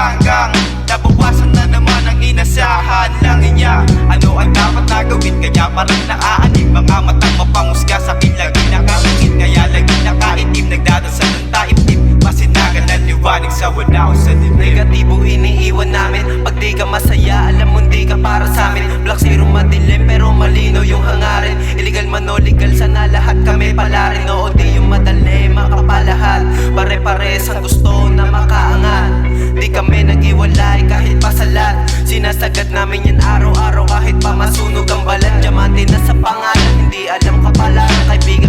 hanggang nabawasan na naman ang inasahan lang niya. Ano ang dapat na gawin, kaya parang naaanig. Mga matang mapangusga sa akin lagi nakakingin, kaya lagi nakaitim, nagdadasal ng taimtim. Masinagan na liwanag sa wala o sa dilim. Negatibo iniiwan namin pag di ka masaya, alam mo di ka para sa amin. Black zero madilim pero malino yung hangarin. Illegal man o legal, sana lahat kami pala rin. Oo di yung madali makapalahat, pare-pares ang gusto na makaangat. Di kami nag-iwalay kahit pasalat, sinasagad namin yan araw-araw kahit pa masunog ang balat. Diamante na sa pangalan, hindi alam ka pala kaibigan